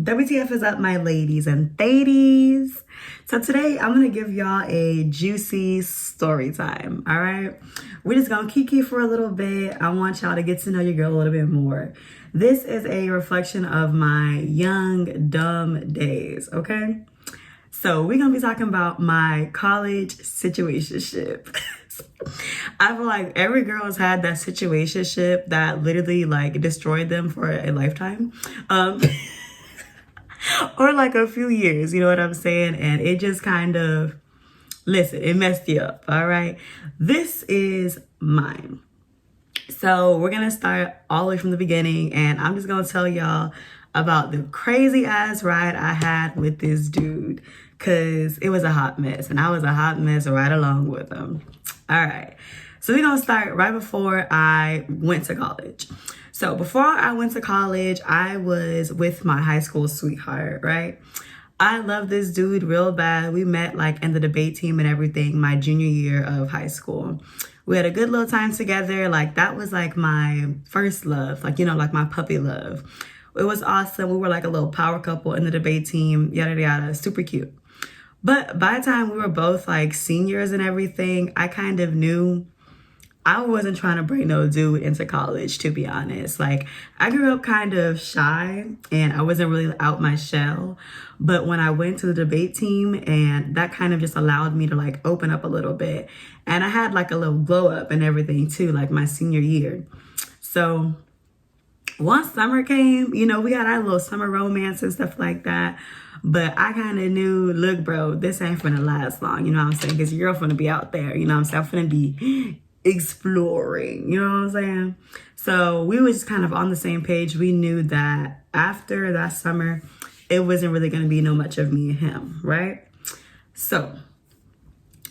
WTF is up, my ladies and thadies. So today I'm gonna give y'all a juicy story time. All right, we're just gonna kiki for a little bit. I want y'all to get to know your girl a little bit more. This is a reflection of my young dumb days. Okay, so we're gonna be talking about my college situationship. I feel like every girl has had that situationship that literally like destroyed them for a lifetime. Or like a few years, you know what I'm saying? And it just kind of, listen, it messed you up, all right? This is mine. So we're gonna start all the way from the beginning, and I'm just gonna tell y'all about the crazy ass ride I had with this dude, cause it was a hot mess, and I was a hot mess right along with him. All right, so we're gonna start right before I went to college. So before I went to college, I was with my high school sweetheart, right? I love this dude real bad. We met like in the debate team and everything my junior year of high school. We had a good little time together. Like that was like my first love, like, you know, like my puppy love. It was awesome. We were like a little power couple in the debate team, yada, yada, super cute. But by the time we were both like seniors and everything, I kind of knew I wasn't trying to bring no dude into college, to be honest. Like, I grew up kind of shy and I wasn't really out my shell. But when I went to the debate team, and that kind of just allowed me to like open up a little bit. And I had like a little glow up and everything too, like my senior year. So once summer came, you know, we had our little summer romance and stuff like that. But I kind of knew, look, bro, this ain't finna last long. You know what I'm saying? Because your girl finna be out there. You know what I'm saying? I'm finna be exploring, you know what I'm saying? So we were just kind of on the same page. We knew that after that summer, it wasn't really going to be no much of me and him, right? So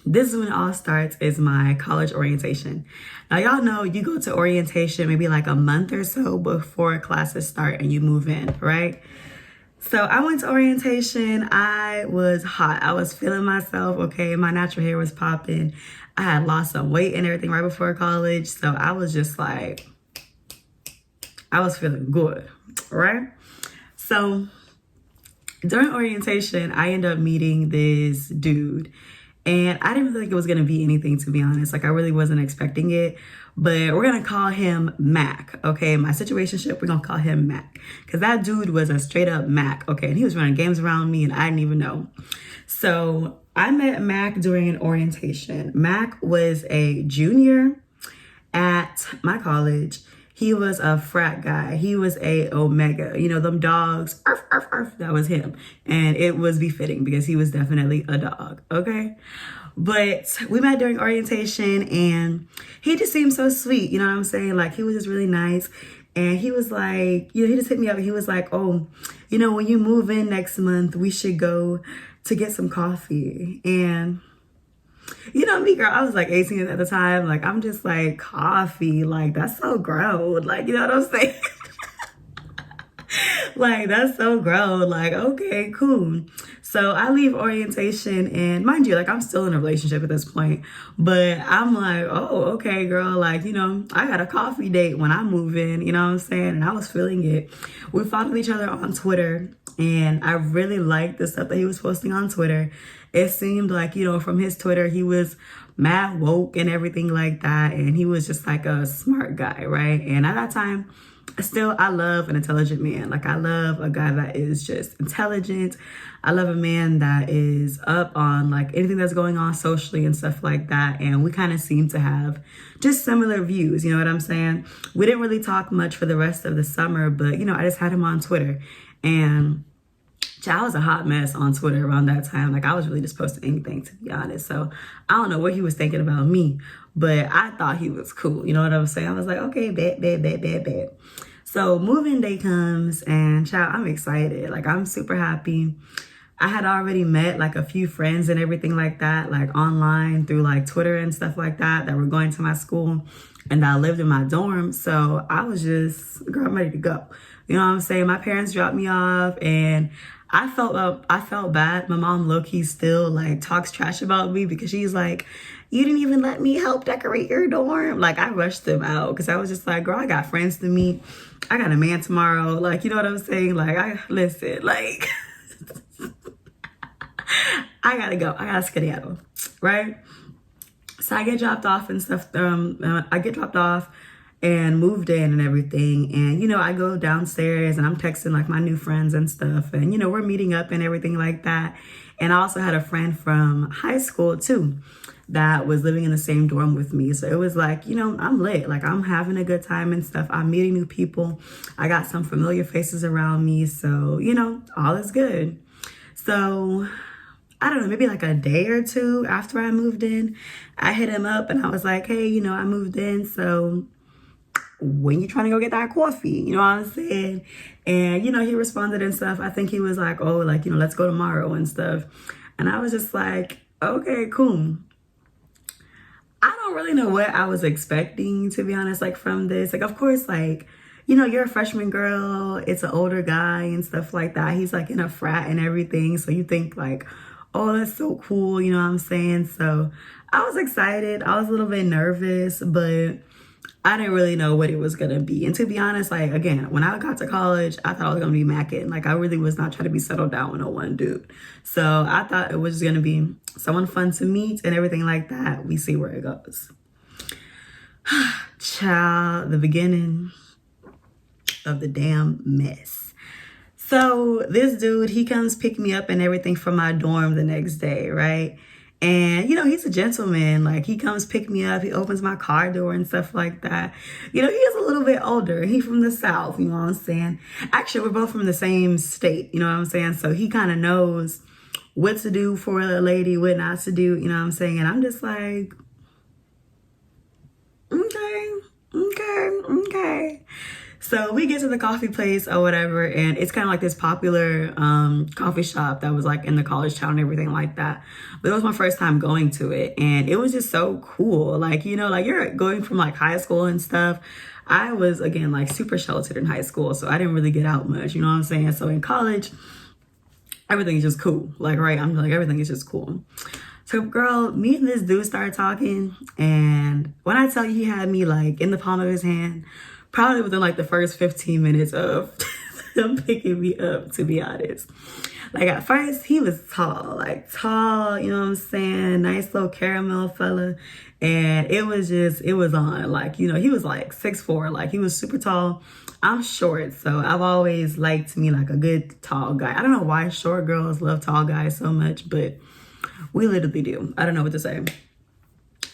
this is when it all starts, is my college orientation. Now, y'all know you go to orientation maybe like a month or so before classes start and you move in, right? So I went to orientation. I was hot. I was feeling myself. Okay, my natural hair was popping. I had lost some weight and everything right before college. So I was just like, I was feeling good, right? So during orientation, I ended up meeting this dude. And I didn't really think it was going to be anything, to be honest. Like, I really wasn't expecting it. But we're going to call him Mac, okay? My situationship, we're going to call him Mac. Because that dude was a straight up Mac, okay? And he was running games around me, and I didn't even know. So I met Mac during an orientation. Mac was a junior at my college. He was a frat guy. He was a Omega. You know, them dogs, arf, arf, arf, that was him. And it was befitting because he was definitely a dog, okay? But we met during orientation and he just seemed so sweet, you know what I'm saying? Like, he was just really nice. And he was like, you know, he just hit me up and he was like, oh, you know, when you move in next month, we should go to get some coffee. And you know me, girl, I was like 18 at the time. Like, I'm just like, coffee, like, that's so grown. Like, you know what I'm saying? Like, that's so grown. Like, okay, cool. So I leave orientation, and mind you, like, I'm still in a relationship at this point. But I'm like, oh, okay, girl. Like, you know, I got a coffee date when I move in, you know what I'm saying? And I was feeling it. We followed each other on Twitter, and I really liked the stuff that he was posting on Twitter. It seemed like, you know, from his Twitter, he was mad woke and everything like that. And he was just like a smart guy, right? And at that time, still, I love an intelligent man. Like, I love a guy that is just intelligent. I love a man that is up on like anything that's going on socially and stuff like that. And we kind of seem to have just similar views, you know what I'm saying? We didn't really talk much for the rest of the summer, but, you know, I just had him on Twitter. And I was a hot mess on Twitter around that time. Like, I was really just posting anything, to be honest. So I don't know what he was thinking about me, but I thought he was cool. You know what I'm saying? I was like, okay, bet. So moving day comes, and child, I'm excited. Like, I'm super happy. I had already met like a few friends and everything like that, like online through like Twitter and stuff like that were going to my school and that lived in my dorm. So I was just, girl, I'm ready to go. You know what I'm saying? My parents dropped me off and I felt bad. My mom low-key still like talks trash about me because she's like, you didn't even let me help decorate your dorm. Like, I rushed them out because I was just like, girl, I got friends to meet. I got a man tomorrow. Like, you know what I'm saying? Like, listen, like, I gotta go. I gotta skedaddle, right? So I get dropped off and stuff. I get dropped off and moved in and everything. And, you know, I go downstairs and I'm texting like my new friends and stuff. And, you know, we're meeting up and everything like that. And I also had a friend from high school too that was living in the same dorm with me. So it was like, you know, I'm lit. Like, I'm having a good time and stuff. I'm meeting new people. I got some familiar faces around me. So, you know, all is good. So I don't know, maybe like a day or two after I moved in, I hit him up and I was like, hey, you know, I moved in. So when you trying to go get that coffee? You know what I'm saying? And, you know, he responded and stuff. I think he was like, oh, like, you know, let's go tomorrow and stuff. And I was just like, okay, cool. I don't really know what I was expecting, to be honest, like from this. Like, of course, like, you know, you're a freshman girl. It's an older guy and stuff like that. He's like in a frat and everything. So you think like, oh, that's so cool. You know what I'm saying? So I was excited. I was a little bit nervous, but I didn't really know what it was going to be. And to be honest, like, again, when I got to college, I thought I was going to be macking. Like, I really was not trying to be settled down with no one dude. So I thought it was just going to be someone fun to meet and everything like that. We see where it goes. Child, the beginning of the damn mess. So this dude, he comes pick me up and everything from my dorm the next day, right? And, you know, he's a gentleman. Like, he comes pick me up. He opens my car door and stuff like that. You know, he is a little bit older. He's from the South, you know what I'm saying? Actually, we're both from the same state, you know what I'm saying? So he kind of knows what to do for a lady, what not to do, you know what I'm saying? And I'm just like, okay. So we get to the coffee place or whatever, and it's kind of like this popular coffee shop that was like in the college town and everything like that. But it was my first time going to it, and it was just so cool. Like, you know, like you're going from like high school and stuff. I was, again, like super sheltered in high school, so I didn't really get out much, you know what I'm saying? So in college, everything is just cool. Like, right, I'm like, everything is just cool. So, girl, me and this dude started talking, and when I tell you he had me like in the palm of his hand, probably within like the first 15 minutes of him picking me up, to be honest. Like, at first, he was tall, you know what I'm saying? Nice little caramel fella. And it was on. Like, you know, he was like 6'4", like he was super tall. I'm short, so I've always liked me like a good tall guy. I don't know why short girls love tall guys so much, but we literally do. I don't know what to say.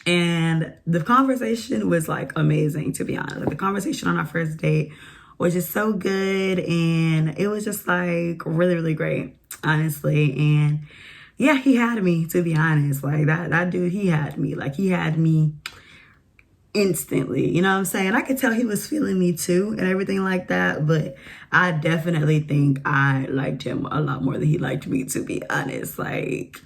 And the conversation was like amazing, to be honest. Like, the conversation on our first date was just so good, and it was just like really, really great, honestly. And yeah, he had me, to be honest. Like, that dude, he had me. Like, he had me instantly, you know what I'm saying? I could tell he was feeling me too and everything like that, but I definitely think I liked him a lot more than he liked me, to be honest. Like,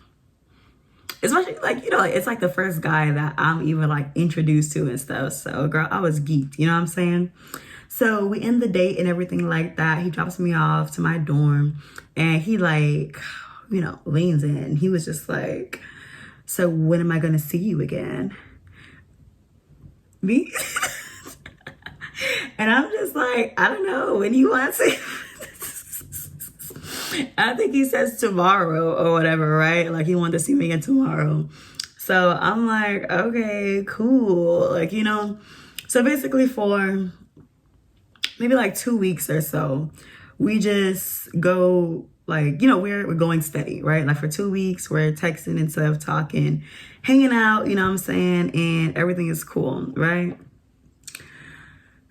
especially, like, you know, it's like the first guy that I'm even like introduced to and stuff. So, girl, I was geeked, you know what I'm saying? So we end the date and everything like that. He drops me off to my dorm, and he like, you know, leans in. He was just like, so when am I gonna see you again? Me? And I'm just like, I don't know, when you want to. I think he says tomorrow or whatever, right? Like, he wanted to see me again tomorrow. So I'm like, okay, cool. Like, you know, so basically for maybe like 2 weeks or so, we just go like, you know, we're going steady, right? Like, for 2 weeks, we're texting and stuff, talking, hanging out, you know what I'm saying? And everything is cool, right?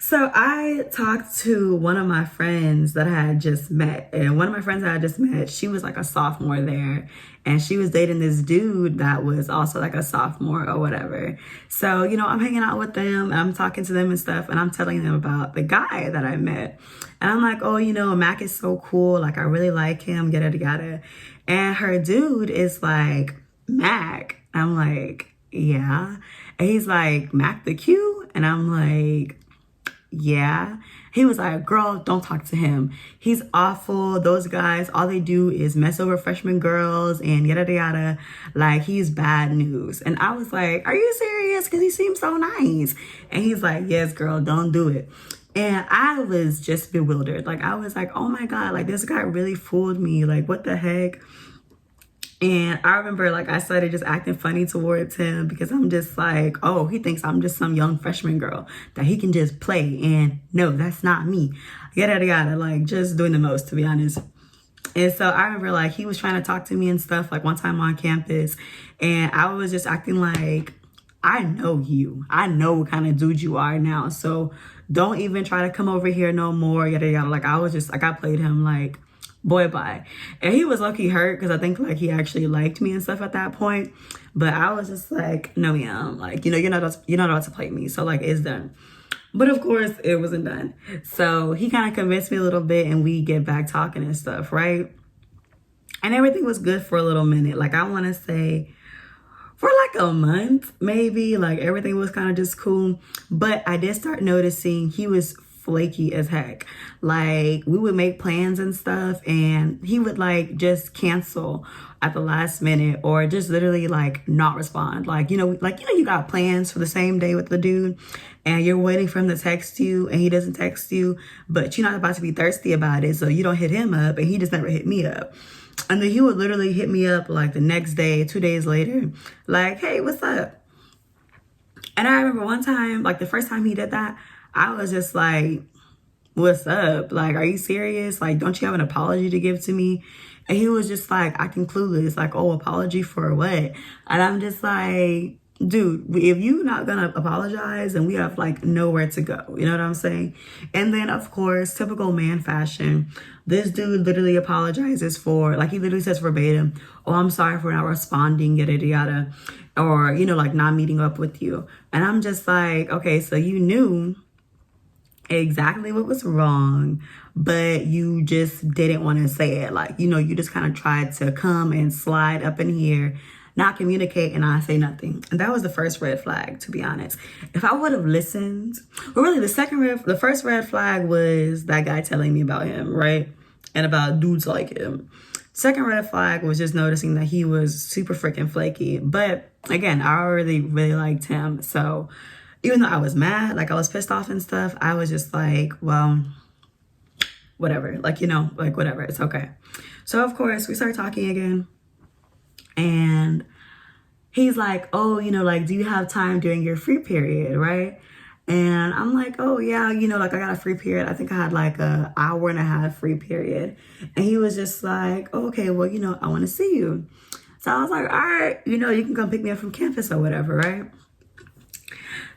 So I talked to one of my friends that I had just met. And one of my friends that I just met, she was like a sophomore there. And she was dating this dude that was also like a sophomore or whatever. So, you know, I'm hanging out with them, and I'm talking to them and stuff. And I'm telling them about the guy that I met. And I'm like, oh, you know, Mac is so cool. Like, I really like him, yada. And her dude is like, Mac. I'm like, yeah. And he's like, Mac the Q? And I'm like, yeah. He was like, girl, don't talk to him. He's awful. Those guys, all they do is mess over freshman girls and yada yada. Like, he's bad news. And I was like, are you serious? Because he seems so nice. And he's like, yes, girl, don't do it. And I was just bewildered. Like, I was like, oh my God, like this guy really fooled me. Like, what the heck? And I remember, like, I started just acting funny towards him because I'm just like, oh, he thinks I'm just some young freshman girl that he can just play. And no, that's not me. Yada, yada, like, just doing the most, to be honest. And so I remember, like, he was trying to talk to me and stuff, like, one time on campus. And I was just acting like, I know you. I know what kind of dude you are now. So don't even try to come over here no more, yada, yada. Like, I played him like, boy, bye. And he was low-key hurt because I think like he actually liked me and stuff at that point. But I was just like, no, yeah, like, you know, you're not about to play me. So like, it's done. But of course it wasn't done. So he kind of convinced me a little bit and we get back talking and stuff, right? And everything was good for a little minute. Like, I want to say for like a month, maybe, like everything was kind of just cool. But I did start noticing he was flaky as heck. Like, we would make plans and stuff and he would like just cancel at the last minute or just literally like not respond. Like, you got plans for the same day with the dude and you're waiting for him to text you and he doesn't text you, but you're not about to be thirsty about it. So you don't hit him up and he just never hit me up. And then he would literally hit me up like the next day, 2 days later, like, hey, what's up? And I remember one time, like the first time he did that, I was just like, what's up? Like, are you serious? Like, don't you have an apology to give to me? And he was just like acting clueless, like, oh, apology for what? And I'm just like, dude, if you're not gonna apologize, then we have like nowhere to go. You know what I'm saying? And then of course, typical man fashion, this dude literally apologizes for, like, he literally says verbatim, oh, I'm sorry for not responding, yada yada, or, you know, like not meeting up with you. And I'm just like, okay, so you knew exactly what was wrong, but you just didn't want to say it. Like, you know, you just kind of tried to come and slide up in here, not communicate, and not say nothing. And that was the first red flag, to be honest. If I would have listened, well, really the first red flag was that guy telling me about him, right? And about dudes like him. Second red flag was just noticing that he was super freaking flaky. But again, I already really liked him. So even though I was mad, like I was pissed off and stuff, I was just like, well, whatever. Like, you know, like whatever, it's okay. So of course we start talking again. And he's like, oh, you know, like, do you have time during your free period, right? And I'm like, oh yeah, you know, like I got a free period. I think I had like an hour and a half free period. And he was just like, oh, okay, well, you know, I want to see you. So I was like, all right, you know, you can come pick me up from campus or whatever, right?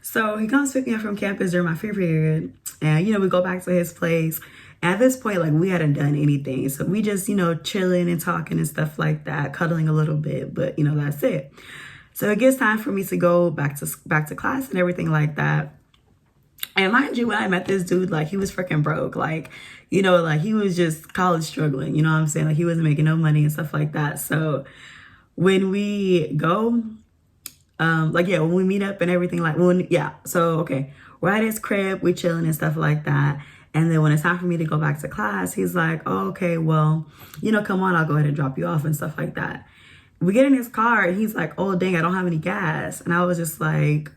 So he comes pick me up from campus during my free period. And, you know, we go back to his place. And at this point, like, we hadn't done anything. So we just, you know, chilling and talking and stuff like that, cuddling a little bit. But, you know, that's it. So it gets time for me to go back to class and everything like that. And mind you, when I met this dude, like, he was freaking broke. Like, you know, like, he was just college struggling. You know what I'm saying? Like, he wasn't making no money and stuff like that. So when we go, like, yeah, when we meet up and everything, like, so, okay, we're at his crib, we chilling and stuff like that. And then when it's time for me to go back to class, he's like, oh, okay, well, you know, come on, I'll go ahead and drop you off and stuff like that. We get in his car and he's like, oh, dang, I don't have any gas. And I was just like,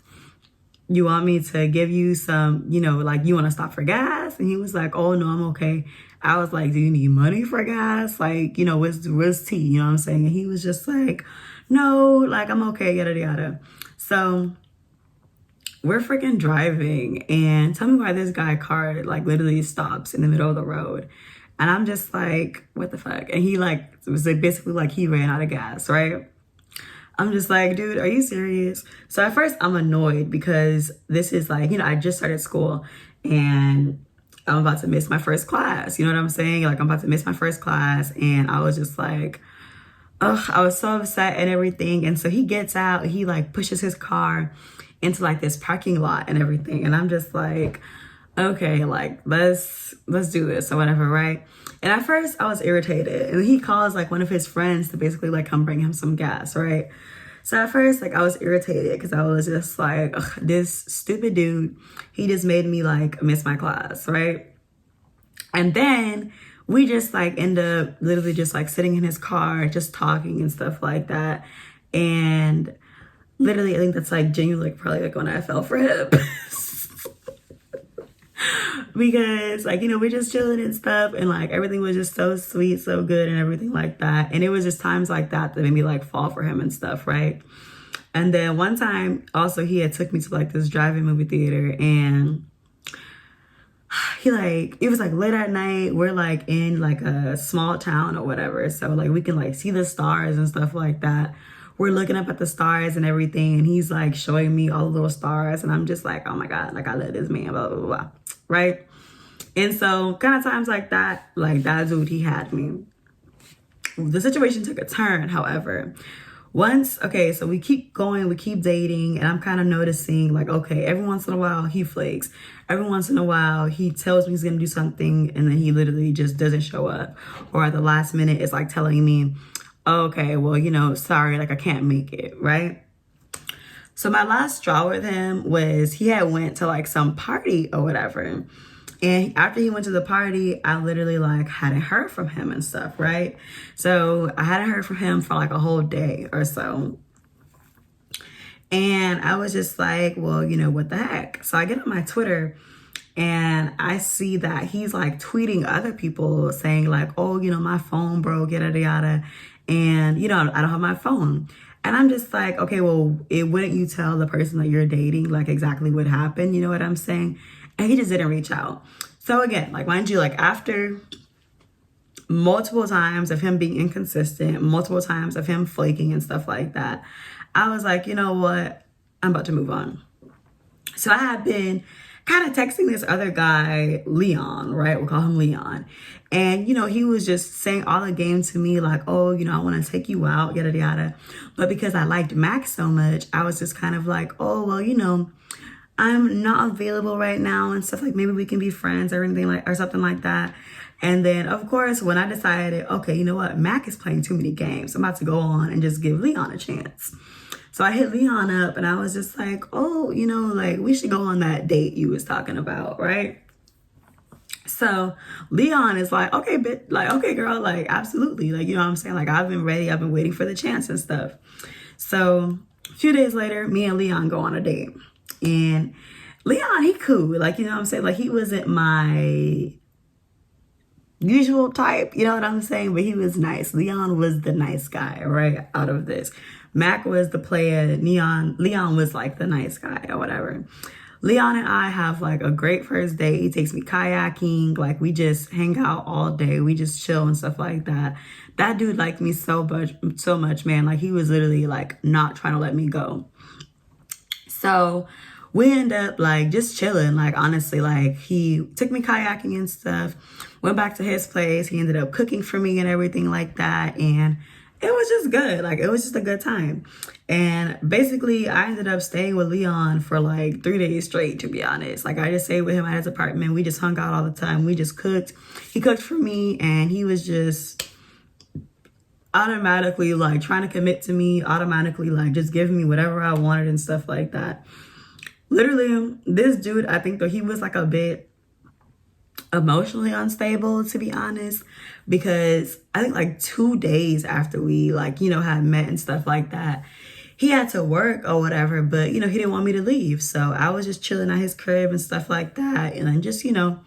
you want me to give you some, you know, like, you want to stop for gas? And he was like, oh, no, I'm okay. I was like, do you need money for gas? Like, you know, where's tea? You know what I'm saying? And he was just like, no, like, I'm okay, yada, yada. So we're freaking driving and tell me why this guy car, like, literally stops in the middle of the road. And I'm just like, what the fuck? And he, like, was basically like he ran out of gas, right? I'm just like, dude, are you serious? So at first I'm annoyed because this is like, you know, I just started school and I'm about to miss my first class. You know what I'm saying? Like, I'm about to miss my first class. And I was just like, ugh, I was so upset and everything. And so he gets out, he like pushes his car into like this parking lot and everything. And I'm just like, okay, like, let's do this or whatever, right? And at first I was irritated. And he calls like one of his friends to basically like come bring him some gas, right? So at first, like, I was irritated because I was just like, ugh, this stupid dude, he just made me like miss my class, right? And then we just like end up literally just like sitting in his car, just talking and stuff like that. And literally, I think that's like genuinely like probably like when I fell for him. Because like, you know, we're just chilling and stuff, and like everything was just so sweet, so good and everything like that. And it was just times like that that made me like fall for him and stuff, right? And then one time also he had took me to like this drive-in movie theater, and he like, it was like late at night, we're like in like a small town or whatever, so like we can like see the stars and stuff like that. We're looking up at the stars and everything, and he's like showing me all the little stars, and I'm just like, oh my god, like I love this man, blah blah blah, right? And so kind of times like that dude, he had me. The situation took a turn, however. Once, okay, so we keep going, we keep dating, and I'm kind of noticing like, okay, every once in a while he flakes. Every once in a while he tells me he's gonna do something, and then he literally just doesn't show up. Or at the last minute, it's like telling me, okay, well, you know, sorry, like I can't make it, right? So my last straw with him was he had went to like some party or whatever. And after he went to the party, I literally like hadn't heard from him and stuff, right? So I hadn't heard from him for like a whole day or so. And I was just like, well, you know, what the heck? So I get on my Twitter and I see that he's like tweeting other people saying like, oh, you know, my phone broke, yada, yada. And, you know, I don't have my phone. And I'm just like, okay, well, wouldn't you tell the person that you're dating like exactly what happened? You know what I'm saying? And he just didn't reach out. So again, like mind you, like after multiple times of him being inconsistent, multiple times of him flaking and stuff like that, I was like, you know what? I'm about to move on. So I had been kind of texting this other guy, Leon, right? We'll call him Leon. And, you know, he was just saying all the game to me like, oh, you know, I want to take you out, yada, yada. But because I liked Mac so much, I was just kind of like, oh, well, you know, I'm not available right now and stuff, like maybe we can be friends or anything like, or something like that. And then of course, when I decided, okay, you know what, Mac is playing too many games, I'm about to go on and just give Leon a chance. So I hit Leon up and I was just like, oh, you know, like we should go on that date you was talking about, right? So Leon is like, okay, bitch, like, okay, girl, like absolutely. Like, you know what I'm saying? Like I've been ready, I've been waiting for the chance and stuff. So a few days later, me and Leon go on a date. And Leon, he cool. Like, you know what I'm saying? Like, he wasn't my usual type, you know what I'm saying? But he was nice. Leon was the nice guy, right? Out of this. Mac was the player. Leon was like the nice guy or whatever. Leon and I have like a great first date. He takes me kayaking. Like, we just hang out all day. We just chill and stuff like that. That dude liked me so much, man. Like, he was literally like not trying to let me go. So we end up like just chilling, like honestly, like he took me kayaking and stuff, went back to his place. He ended up cooking for me and everything like that. And it was just good. Like it was just a good time. And basically I ended up staying with Leon for like 3 days straight, to be honest. Like I just stayed with him at his apartment. We just hung out all the time. We just cooked. He cooked for me and he was just automatically like trying to commit to me, automatically like just giving me whatever I wanted and stuff like that. Literally, this dude, I think though he was like a bit emotionally unstable, to be honest, because I think like 2 days after we like, you know, had met and stuff like that, he had to work or whatever, but you know, he didn't want me to leave. So I was just chilling at his crib and stuff like that. And then just, you know,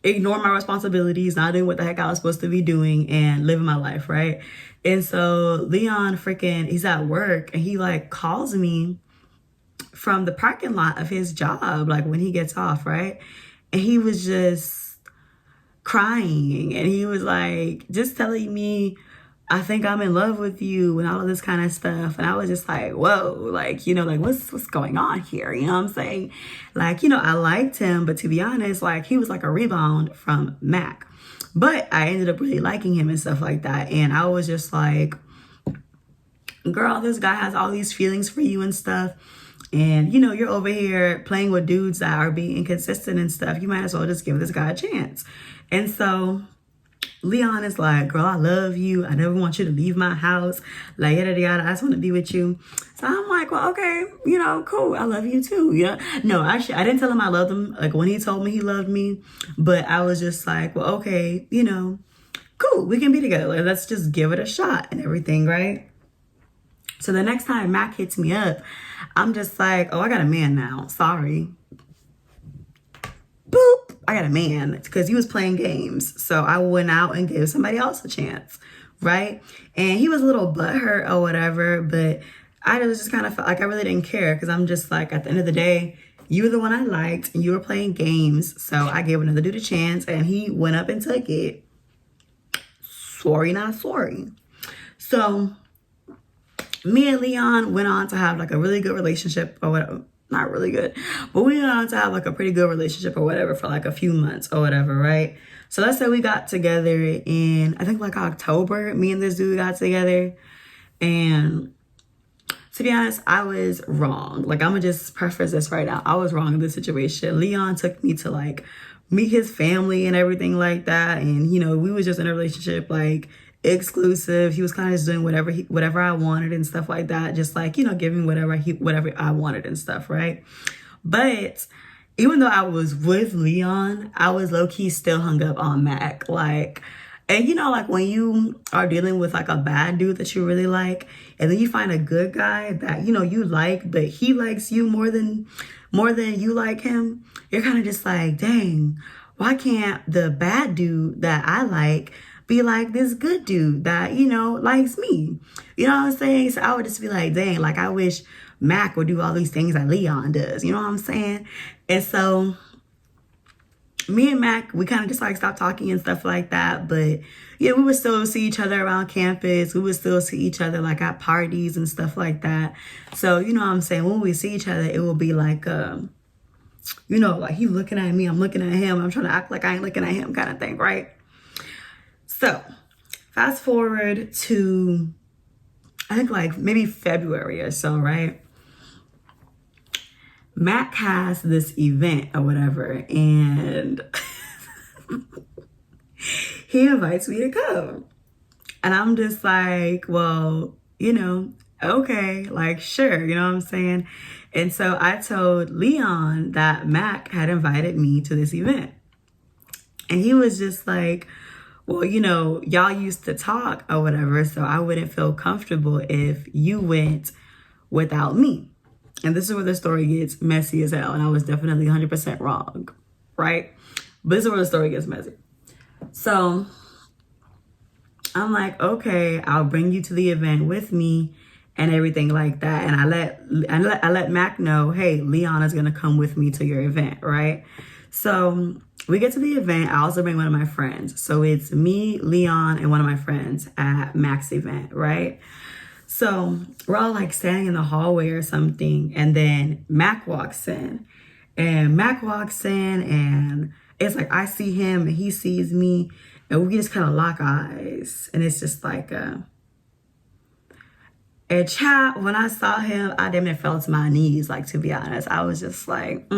ignore my responsibilities, not doing what the heck I was supposed to be doing and living my life, right? And so Leon he's at work and he like calls me from the parking lot of his job, like when he gets off, right? And he was just crying and he was like just telling me, I think I'm in love with you and all of this kind of stuff. And I was just like, whoa, like, you know, like what's going on here? You know what I'm saying? Like, you know, I liked him, but to be honest, like he was like a rebound from Mac. But I ended up really liking him and stuff like that. And I was just like, girl, this guy has all these feelings for you and stuff. And, you know, you're over here playing with dudes that are being inconsistent and stuff. You might as well just give this guy a chance. And so Leon is like, girl, I love you. I never want you to leave my house. Like, yada, yada. I just want to be with you. So I'm like, well, okay, cool. I love you too. Yeah. No, actually, I didn't tell him I loved him. Like, when he told me he loved me. But I was just like, well, okay, cool. We can be together. Like, let's just give it a shot and everything, right? So the next time Mac hits me up, I'm just like, oh, I got a man now. Sorry. Boop. I got a man, because he was playing games. So I went out and gave somebody else a chance, right? And he was a little butthurt or whatever, but I was just kind of felt like I really didn't care, because I'm just like, at the end of the day, you were the one I liked and you were playing games. So I gave another dude a chance and he went up and took it. Sorry, not sorry. So me and Leon went on to have like a really good relationship, or whatever. Not really good, but we went on to have like a pretty good relationship or whatever for like a few months or whatever, right? So let's say we got together in, I think like October. Me and this dude got together, and to be honest, I was wrong. Like, I'm gonna just preface this right now. I was wrong in this situation. Leon took me to like meet his family and everything like that, and we was just in a relationship, like exclusive. He was kind of just doing whatever I wanted and stuff like that, just like giving whatever I wanted and stuff, right? But even though I was with Leon, I was low-key still hung up on Mac. Like, and like when you are dealing with like a bad dude that you really like, and then you find a good guy that you like, but he likes you more than you like him, you're kind of just like, dang, why can't the bad dude that I like be like this good dude that, likes me? You know what I'm saying? So I would just be like, dang, like I wish Mac would do all these things that Leon does. You know what I'm saying? And so me and Mac, we kind of just like stopped talking and stuff like that. But yeah, we would still see each other around campus. We would still see each other like at parties and stuff like that. So, you know what I'm saying? When we see each other, it will be like, like he looking at me, I'm looking at him. I'm trying to act like I ain't looking at him kind of thing, right? So fast forward to, I think like maybe February or so, right? Mac has this event or whatever, and he invites me to come. And I'm just like, well, okay, like, sure, you know what I'm saying? And so I told Leon that Mac had invited me to this event. And he was just like, well, y'all used to talk or whatever, so I wouldn't feel comfortable if you went without me. And this is where the story gets messy as hell. And I was definitely 100% wrong, right? But this is where the story gets messy. So I'm like, okay, I'll bring you to the event with me and everything like that. And I let Mac know, hey, Leon is gonna come with me to your event, right? So we get to the event. I also bring one of my friends. So it's me, Leon, and one of my friends at Mac's event, right? So we're all like standing in the hallway or something, and then Mac walks in. And it's like I see him and he sees me, and we just kind of lock eyes. And it's just like and child, when I saw him, I damn near fell to my knees, like, to be honest. I was just like,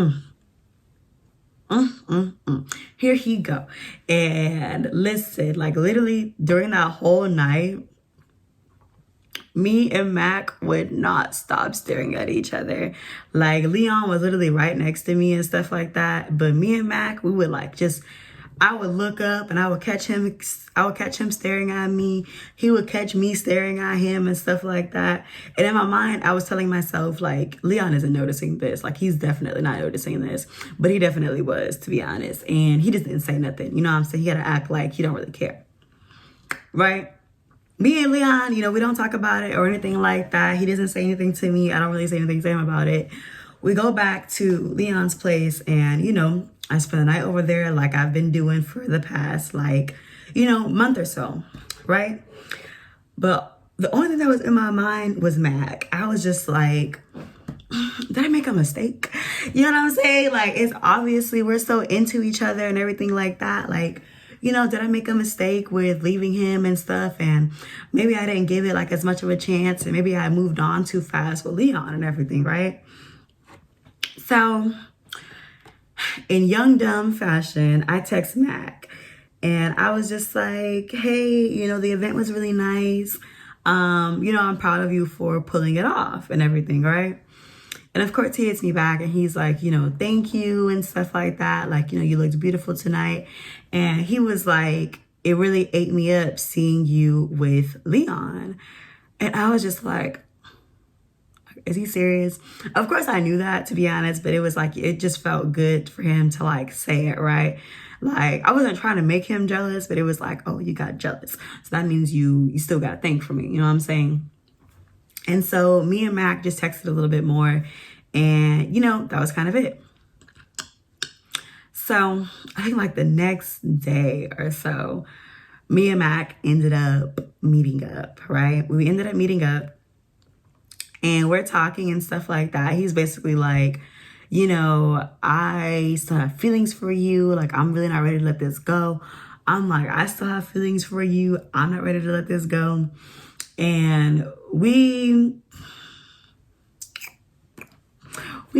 here he go. And listen, like literally during that whole night, me and Mac would not stop staring at each other. Like, Leon was literally right next to me and stuff like that. But me and Mac, we would like just, I would look up and I would catch him staring at me. He would catch me staring at him and stuff like that. And in my mind, I was telling myself, like, Leon isn't noticing this. Like, he's definitely not noticing this. But he definitely was, to be honest. And he just didn't say nothing. You know what I'm saying? He had to act like he don't really care. Right? Me and Leon, we don't talk about it or anything like that. He doesn't say anything to me. I don't really say anything to him about it. We go back to Leon's place and, I spend the night over there like I've been doing for the past, like, month or so, right? But the only thing that was in my mind was Mac. I was just like, did I make a mistake? You know what I'm saying? Like, it's obviously we're so into each other and everything like that. Like, did I make a mistake with leaving him and stuff? And maybe I didn't give it like as much of a chance, and maybe I moved on too fast with Leon and everything, right? So in young dumb fashion, I text Mac And I was just like, hey, you know, the event was really nice. You know, I'm proud of you for pulling it off and everything, right? And of course he hits me back and he's like, you know, thank you and stuff like that. Like, you know, you looked beautiful tonight. And he was like, it really ate me up seeing you with Leon. And I was just like, is he serious? Of course I knew that, to be honest, but it was like, it just felt good for him to like say it, right? Like, I wasn't trying to make him jealous, but it was like, oh, you got jealous. So that means you still got to thank for me. You know what I'm saying? And so me and Mac just texted a little bit more, and you know, that was kind of it. So I think like the next day or so, me and Mac ended up meeting up, right? We ended up meeting up and we're talking and stuff like that. He's basically like, you know, I still have feelings for you. Like, I'm really not ready to let this go. I'm like, I still have feelings for you. I'm not ready to let this go. And we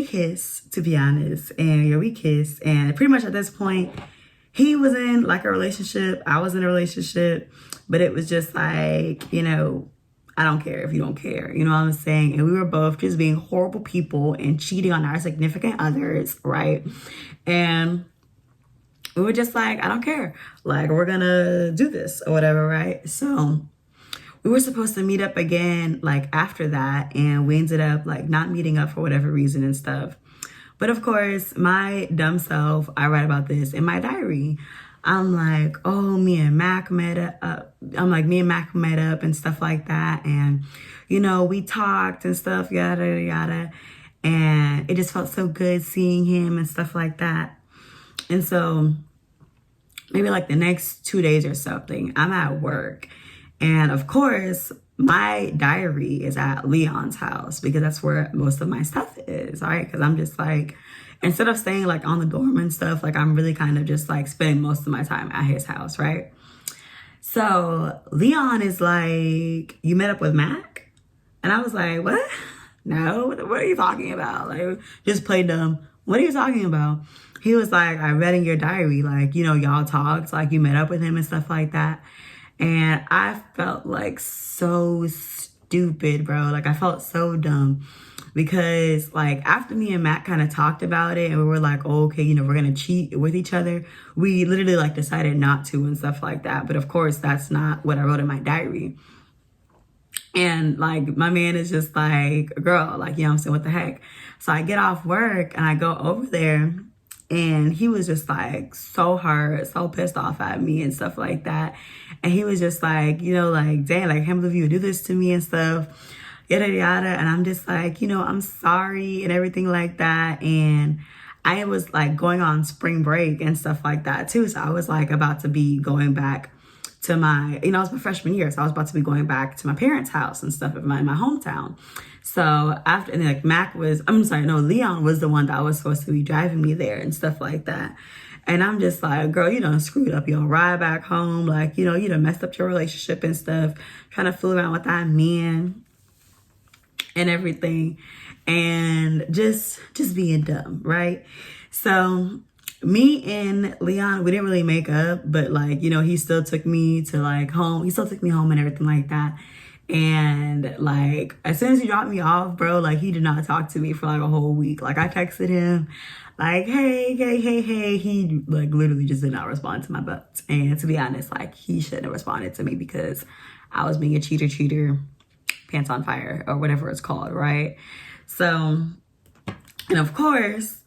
kissed, to be honest. And yeah, we kissed. And pretty much at this point, he was in like a relationship. I was in a relationship. But it was just like, you know, I don't care if you don't care. You know what I'm saying? And we were both just being horrible people and cheating on our significant others, right? And we were just like, I don't care. Like, we're gonna do this or whatever, right? So we were supposed to meet up again like after that, and we ended up like not meeting up for whatever reason and stuff. But of course, my dumb self, I write about this in my diary. I'm like, oh, me and Mac met up. I'm like, me and Mac met up and stuff like that. And, you know, we talked and stuff, yada, yada. And it just felt so good seeing him and stuff like that. And so maybe like the next 2 days or something, I'm at work. And of course, my diary is at Leon's house because that's where most of my stuff is, all right? Because I'm just like, instead of staying like on the dorm and stuff, like I'm really kind of just like spending most of my time at his house, right? So Leon is like, you met up with Mac? And I was like, what? No, what are you talking about? Like, just play dumb. What are you talking about? He was like, I read in your diary, like, you know, y'all talked, like you met up with him and stuff like that. And I felt like so stupid, bro. Like, I felt so dumb because like after me and Matt kind of talked about it and we were like, oh, okay, you know, we're going to cheat with each other. We literally like decided not to and stuff like that. But of course, that's not what I wrote in my diary. And like, my man is just like, girl, like, you know what I'm saying? What the heck? So I get off work and I go over there. And he was just like so hurt, so pissed off at me and stuff like that. And he was just like, you know, like, dang, like, I can't believe you would do this to me and stuff, yada, yada. And I'm just like, you know, I'm sorry and everything like that. And I was like going on spring break and stuff like that too. So I was like about to be going back to my, you know, it was my freshman year. So I was about to be going back to my parents' house and stuff in my hometown. So after, and like Leon was the one that was supposed to be driving me there and stuff like that. And I'm just like, girl, you done screwed up your ride back home. Like, you know, you done messed up your relationship and stuff, trying to fool around with that man and everything. And just being dumb, right? So me and Leon, we didn't really make up, but like, you know, he still took me to like home. He still took me home and everything like that. And like, as soon as he dropped me off, bro, like he did not talk to me for like a whole week. Like I texted him like, hey. He like literally just did not respond to my butt. And to be honest, like he shouldn't have responded to me because I was being a cheater, pants on fire or whatever it's called, right? So, and of course,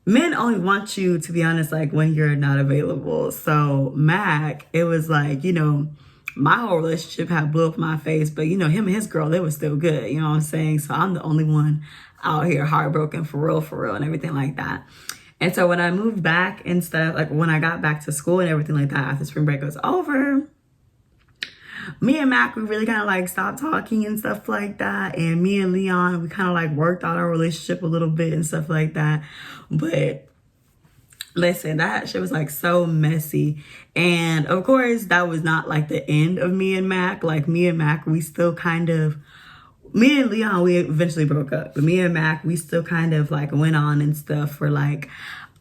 men only want you, to be honest, like when you're not available. So Mac, it was like, you know, my whole relationship had blew up in my face, but you know, him and his girl, they were still good. You know what I'm saying? So I'm the only one out here heartbroken for real and everything like that. And so when I moved back and stuff, like when I got back to school and everything like that, after spring break was over, me and Mac, we really kind of like stopped talking and stuff like that. And me and Leon, we kind of like worked out our relationship a little bit and stuff like that. But listen, that shit was like so messy. And of course, that was not like the end of me and Mac. Like me and Mac, we still kind of, me and Leon, we eventually broke up. But me and Mac, we still kind of like went on and stuff for like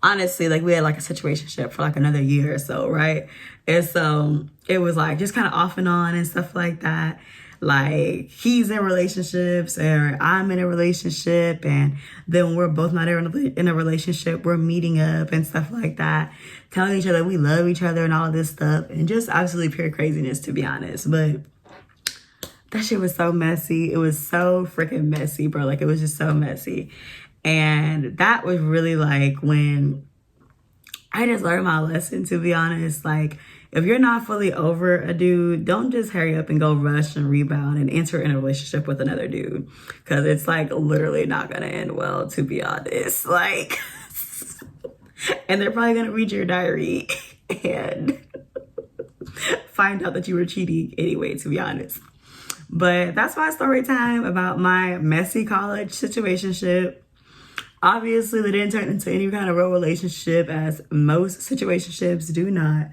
honestly, like we had like a situationship for like another year or so, right? And so it was like just kind of off and on and stuff like that. Like he's in relationships or I'm in a relationship, and then we're both not in a relationship, we're meeting up and stuff like that, telling each other we love each other and all this stuff, and just absolutely pure craziness, to be honest. But that shit was so messy. It was so freaking messy, bro. Like it was just so messy. And that was really like when I just learned my lesson, to be honest. Like, if you're not fully over a dude, don't just hurry up and go rush and rebound and enter in a relationship with another dude. Because it's like literally not going to end well, to be honest. Like, and they're probably going to read your diary and find out that you were cheating anyway, to be honest. But that's my story time about my messy college situationship. Obviously, they didn't turn into any kind of real relationship, as most situationships do not.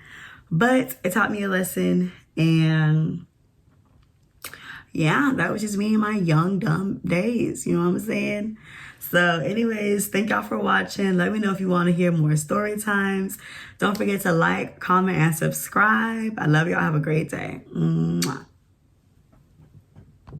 But it taught me a lesson, and yeah, that was just me in my young, dumb days. You know what I'm saying? So anyways, thank y'all for watching. Let me know if you want to hear more story times. Don't forget to like, comment, and subscribe. I love y'all. Have a great day. Mwah.